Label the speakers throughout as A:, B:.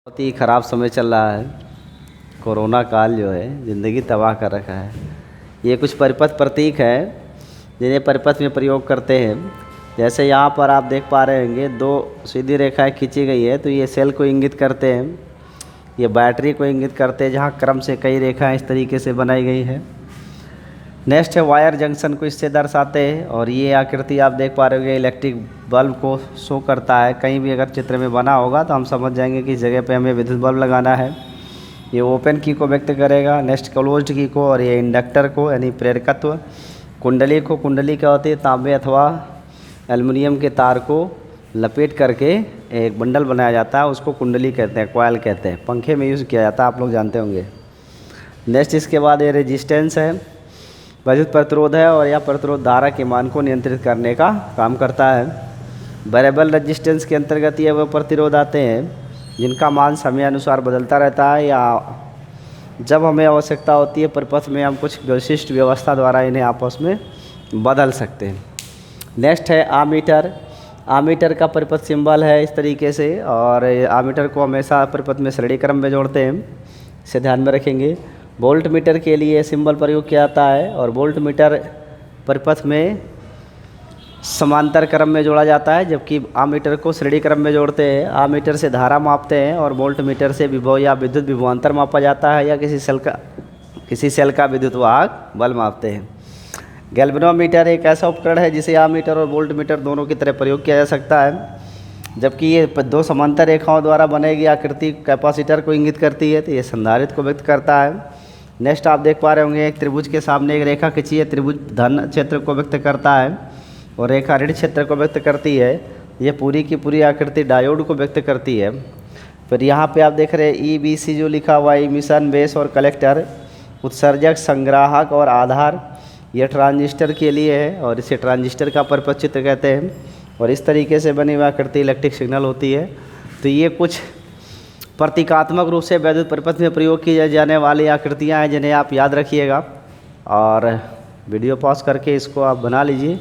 A: बहुत ही ख़राब समय चल रहा है। कोरोना काल जो है ज़िंदगी तबाह कर रखा है। ये कुछ परिपथ प्रतीक है जिन्हें परिपथ में प्रयोग करते हैं। जैसे यहाँ पर आप देख पा रहे होंगे दो सीधी रेखाएं खींची गई है, तो ये सेल को इंगित करते हैं, ये बैटरी को इंगित करते हैं, जहाँ क्रम से कई रेखाएं इस तरीके से बनाई गई है। नेक्स्ट है वायर जंक्शन को इससे दर्शाते हैं, और ये आकृति आप देख पा रहे होंगे इलेक्ट्रिक बल्ब को शो करता है। कहीं भी अगर चित्र में बना होगा तो हम समझ जाएंगे कि इस जगह पे हमें विद्युत बल्ब लगाना है। ये ओपन की को व्यक्त करेगा, नेक्स्ट क्लोज्ड की को, और ये इंडक्टर को यानी प्रेरकत्व। कुंडली को, कुंडली क्या होती है, तांबे अथवा एल्युमिनियम के तार को लपेट करके एक बंडल बनाया जाता है, उसको कुंडली कहते हैं, कॉयल कहते हैं। पंखे में यूज़ किया जाता है, आप लोग जानते होंगे। नेक्स्ट इसके बाद ये रेजिस्टेंस है, विद्युत प्रतिरोध है, और यह प्रतिरोध धारा के मान को नियंत्रित करने का काम करता है। वेरिएबल रेजिस्टेंस के अंतर्गत ये वह प्रतिरोध आते हैं जिनका मान समय अनुसार बदलता रहता है, या जब हमें आवश्यकता होती है परिपथ में हम कुछ विशिष्ट व्यवस्था द्वारा इन्हें आपस में बदल सकते हैं। नेक्स्ट है आमीटर। आमीटर का परिपथ सिंबल है इस तरीके से, और आमीटर को हमेशा परिपथ में श्रेणी क्रम में जोड़ते हैं, इसे ध्यान में रखेंगे। वोल्ट मीटर के लिए सिंबल प्रयोग किया जाता है, और वोल्ट मीटर परिपथ में समांतर क्रम में जोड़ा जाता है, जबकि आमीटर को श्रेणी क्रम में जोड़ते हैं। आमीटर से धारा मापते हैं, और वोल्ट मीटर से विभव या विद्युत विभवांतर मापा जाता है, या किसी सेल का विद्युत वाहक बल मापते हैं। गैल्वेनोमीटर एक ऐसा उपकरण है जिसे आमीटर और वोल्ट मीटर दोनों की तरह प्रयोग किया जा सकता है, जबकि ये दो समांतर रेखाओं द्वारा बनाई गई आकृति कैपेसिटर को इंगित करती है, तो ये संधारित्र को व्यक्त करता है। नेक्स्ट आप देख पा रहे होंगे एक त्रिभुज के सामने एक रेखा खींची है, त्रिभुज धन क्षेत्र को व्यक्त करता है और रेखा ऋण क्षेत्र को व्यक्त करती है। ये पूरी की पूरी आकृति डायोड को व्यक्त करती है। फिर यहाँ पे आप देख रहे हैं EBC जो लिखा हुआ है, इमिशन, बेस और कलेक्टर, उत्सर्जक, संग्राहक और आधार। यह ट्रांजिस्टर के लिए है, और इसे ट्रांजिस्टर का परिपथ चित्र कहते हैं, और इस तरीके से बनी हुई आकृति इलेक्ट्रिक सिग्नल होती है। तो ये कुछ प्रतीकात्मक रूप से वैद्युत परिपथ में प्रयोग की जाने वाली आकृतियाँ हैं जिन्हें आप याद रखिएगा, और वीडियो पॉज करके इसको आप बना लीजिए।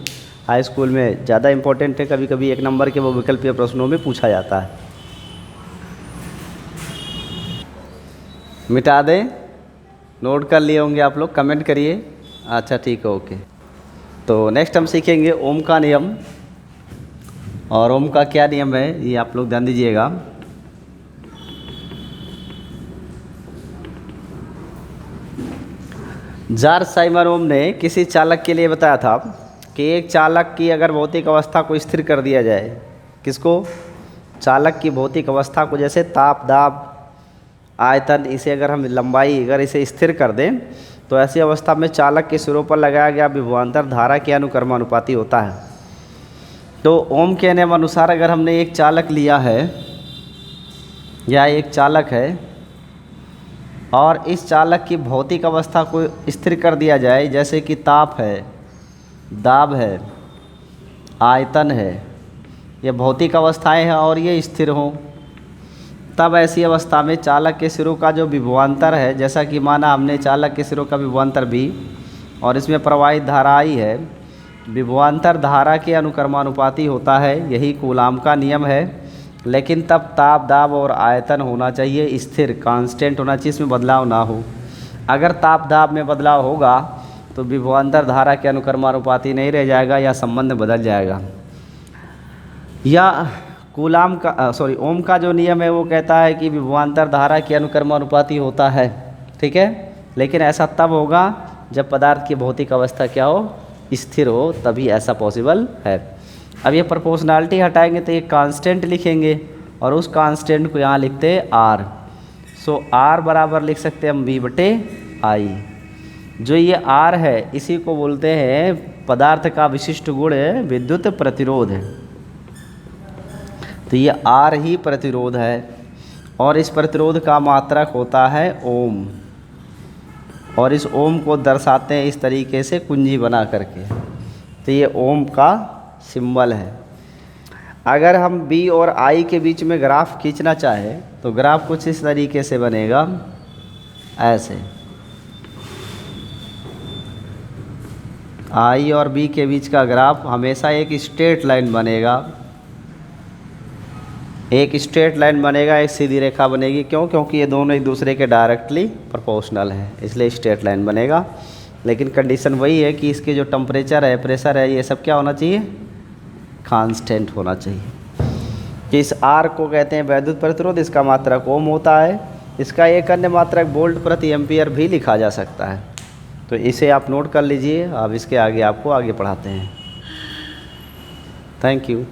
A: हाई स्कूल में ज़्यादा इम्पोर्टेंट है, कभी कभी 1 नंबर के वो विकल्पीय प्रश्नों में पूछा जाता है। मिटा दें, नोट कर लिए होंगे आप लोग, कमेंट करिए। अच्छा ठीक है, ओके। तो नेक्स्ट हम सीखेंगे ओम का नियम, और ओम का क्या नियम है ये आप लोग ध्यान दीजिएगा। जॉर्ज साइमन ओम ने किसी चालक के लिए बताया था कि एक चालक की अगर भौतिक अवस्था को स्थिर कर दिया जाए, किसको, चालक की भौतिक अवस्था को, जैसे ताप, दाब, आयतन, इसे अगर हम लंबाई अगर इसे स्थिर कर दें, तो ऐसी अवस्था में चालक के सिरों पर लगाया गया विभवांतर धारा के अनुक्रमानुपाती होता है। तो ओम के नियम अनुसार अगर हमने एक चालक लिया है, या एक चालक है, और इस चालक की भौतिक अवस्था को स्थिर कर दिया जाए, जैसे कि ताप है, दाब है, आयतन है, ये भौतिक अवस्थाएं हैं और ये स्थिर हों, तब ऐसी अवस्था में चालक के सिरों का जो विभवांतर है, जैसा कि माना हमने चालक के सिरों का विभवांतर भी, और इसमें प्रवाहित धारा आई है, विभवांतर धारा के अनुक्रमानुपाती होता है। यही कूलाम का नियम है। लेकिन तब ताप, दाब और आयतन होना चाहिए स्थिर, कांस्टेंट होना चाहिए, इसमें बदलाव ना हो। अगर ताप, दाब में बदलाव होगा तो विभवांतर धारा के अनुक्रमानुपाती नहीं रह जाएगा, या संबंध बदल जाएगा। या कूलाम का ओम का जो नियम है वो कहता है कि विभवांतर धारा के अनुक्रमानुपाती होता है, ठीक है। लेकिन ऐसा तब होगा जब पदार्थ की भौतिक अवस्था क्या हो, स्थिर हो, तभी ऐसा पॉसिबल है। अब ये प्रोपोर्शनैलिटी हटाएंगे तो एक कांस्टेंट लिखेंगे, और उस कांस्टेंट को यहाँ लिखते हैं R। सो R बराबर लिख सकते हैं हम V/I। जो ये R है इसी को बोलते हैं पदार्थ का विशिष्ट गुण है विद्युत प्रतिरोध है। तो ये R ही प्रतिरोध है, और इस प्रतिरोध का मात्रक होता है ओम, और इस ओम को दर्शाते हैं इस तरीके से कुंजी बना करके। तो ये ओम का सिंबल है। अगर हम B और I के बीच में ग्राफ खींचना चाहें तो ग्राफ कुछ इस तरीके से बनेगा, ऐसे। I और B के बीच का ग्राफ हमेशा एक स्ट्रेट लाइन बनेगा, एक स्ट्रेट लाइन बनेगा, एक सीधी रेखा बनेगी। क्यों? क्योंकि ये दोनों एक दूसरे के डायरेक्टली प्रोपोर्शनल है, इसलिए स्ट्रेट लाइन बनेगा। लेकिन कंडीशन वही है कि इसके जो टेम्परेचर है, प्रेशर है, ये सब क्या होना चाहिए? कांस्टेंट होना चाहिए। कि इस आर को कहते हैं वैद्युत प्रतिरोध, इसका मात्रक ओम होता है। इसका एक अन्य मात्रक वोल्ट प्रति एम्पियर भी लिखा जा सकता है। तो इसे आप नोट कर लीजिए। अब इसके आगे आपको आगे पढ़ाते हैं। Thank you.